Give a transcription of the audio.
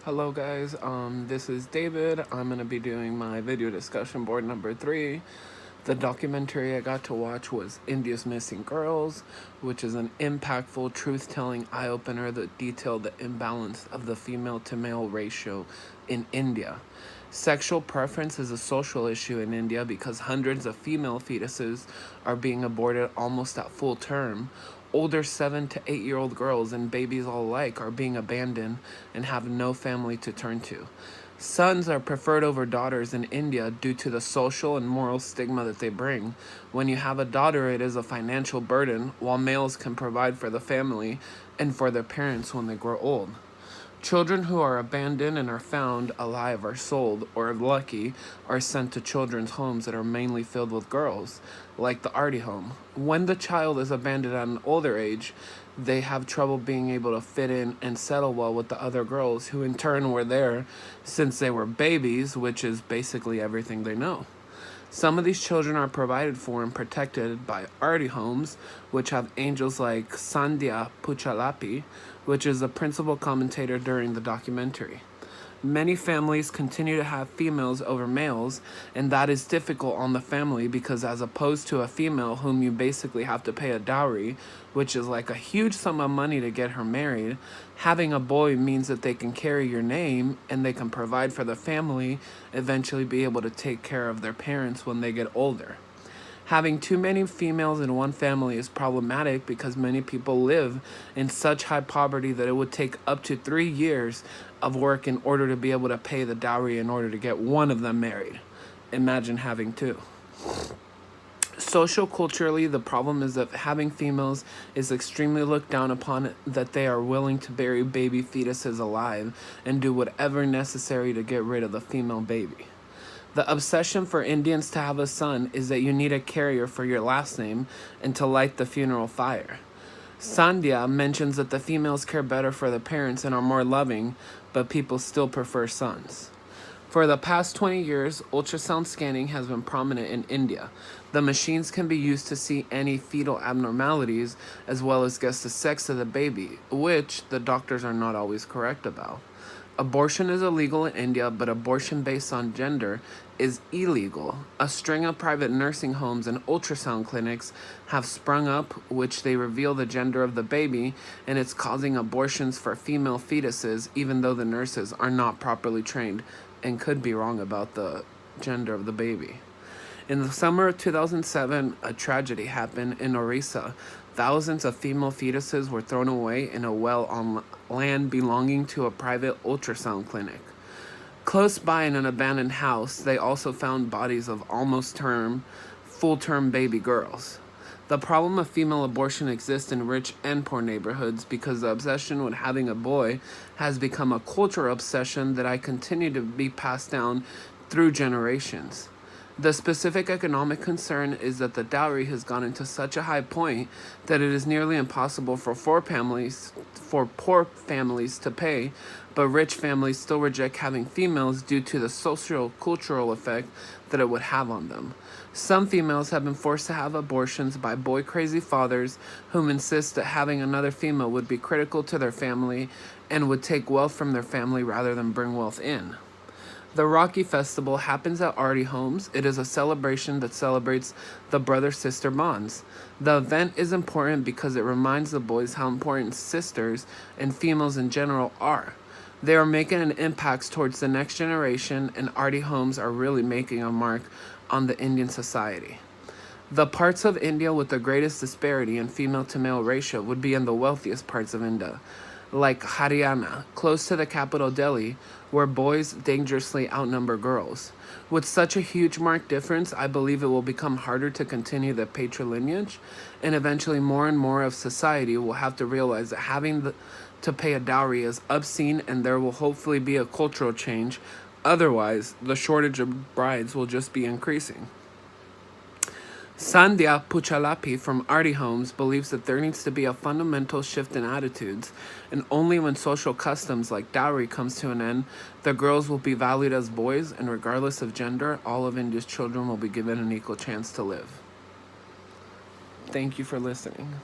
Hello guys, this is David. I'm going to be doing my video discussion board number 3. The documentary I got to watch was India's Missing Girls, which is an impactful, truth-telling eye-opener that detailed the imbalance of the female-to-male ratio in India. Sexual preference is a social issue in India because hundreds of female fetuses are being aborted almost at full term. Older 7 to 8-year-old girls and babies all alike are being abandoned and have no family to turn to. Sons are preferred over daughters in India due to the social and moral stigma that they bring. When you have a daughter, it is a financial burden, while males can provide for the family and for their parents when they grow old. Children who are abandoned and are found alive or sold, or lucky, are sent to children's homes that are mainly filled with girls, like the Arty home. When the child is abandoned at an older age, they have trouble being able to fit in and settle well with the other girls, who in turn were there since they were babies, which is basically everything they know. Some of these children are provided for and protected by Arty homes, which have angels like Sandhya Puchalapi, which is the principal commentator during the documentary. Many families continue to have females over males, and that is difficult on the family because as opposed to a female whom you basically have to pay a dowry, which is like a huge sum of money to get her married, having a boy means that they can carry your name and they can provide for the family, eventually be able to take care of their parents when they get older. Having too many females in one family is problematic because many people live in such high poverty that it would take up to 3 years of work in order to be able to pay the dowry in order to get one of them married. Imagine having two. Social-culturally, the problem is that having females is extremely looked down upon, that they are willing to bury baby fetuses alive and do whatever necessary to get rid of the female baby. The obsession for Indians to have a son is that you need a carrier for your last name and to light the funeral fire. Sandhya mentions that the females care better for the parents and are more loving, but people still prefer sons. For the past 20 years, ultrasound scanning has been prominent in India. The machines can be used to see any fetal abnormalities as well as guess the sex of the baby, which the doctors are not always correct about. Abortion is illegal in India, but abortion based on gender is illegal. A string of private nursing homes and ultrasound clinics have sprung up, which they reveal the gender of the baby, and it's causing abortions for female fetuses, even though the nurses are not properly trained and could be wrong about the gender of the baby. In the summer of 2007, a tragedy happened in Orissa. Thousands of female fetuses were thrown away in a well on land belonging to a private ultrasound clinic. Close by in an abandoned house, they also found bodies of almost full-term baby girls. The problem of female abortion exists in rich and poor neighborhoods because the obsession with having a boy has become a cultural obsession that I continue to be passed down through generations. The specific economic concern is that the dowry has gone into such a high point that it is nearly impossible for poor families to pay, but rich families still reject having females due to the social-cultural effect that it would have on them. Some females have been forced to have abortions by boy-crazy fathers whom insist that having another female would be critical to their family and would take wealth from their family rather than bring wealth in. The Rocky Festival happens at Arty homes. It is a celebration that celebrates the brother-sister bonds. The event is important because it reminds the boys how important sisters and females in general are. They are making an impact towards the next generation, and Arty homes are really making a mark on the Indian society. The parts of India with the greatest disparity in female-to-male ratio would be in the wealthiest parts of India, like Haryana, close to the capital Delhi, where boys dangerously outnumber girls. With such a huge marked difference, I believe it will become harder to continue the patrilineage, and eventually more and more of society will have to realize that having to pay a dowry is obscene, and there will hopefully be a cultural change. Otherwise, the shortage of brides will just be increasing. Sandhya Puchalapi from Arty Homes believes that there needs to be a fundamental shift in attitudes, and only when social customs like dowry comes to an end, the girls will be valued as boys, and regardless of gender, all of India's children will be given an equal chance to live. Thank you for listening.